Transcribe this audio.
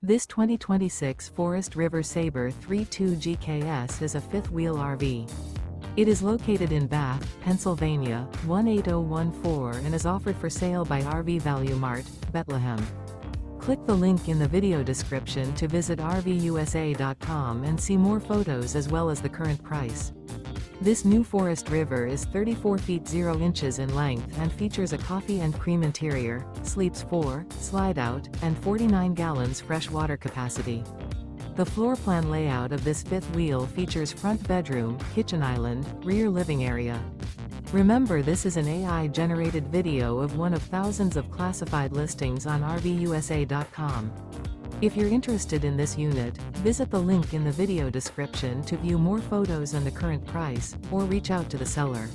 This 2026 Forest River Sabre 3.2 GKS is a fifth-wheel RV. It is located in Bath, Pennsylvania, 18014 and is offered for sale by RV Value Mart, Behtlehem. Click the link in the video description to visit RVUSA.com and see more photos as well as the current price. This new Forest River is 34 feet 0 inches in length and features a coffee and cream interior, sleeps 4, Slideout, and 49 gallons fresh water capacity. The floor plan layout of this fifth wheel features front bedroom, kitchen island, rear living area. Remember, this is an AI-generated video of one of thousands of classified listings on RVUSA.com. If you're interested in this unit, visit the link in the video description to view more photos and the current price, or reach out to the seller.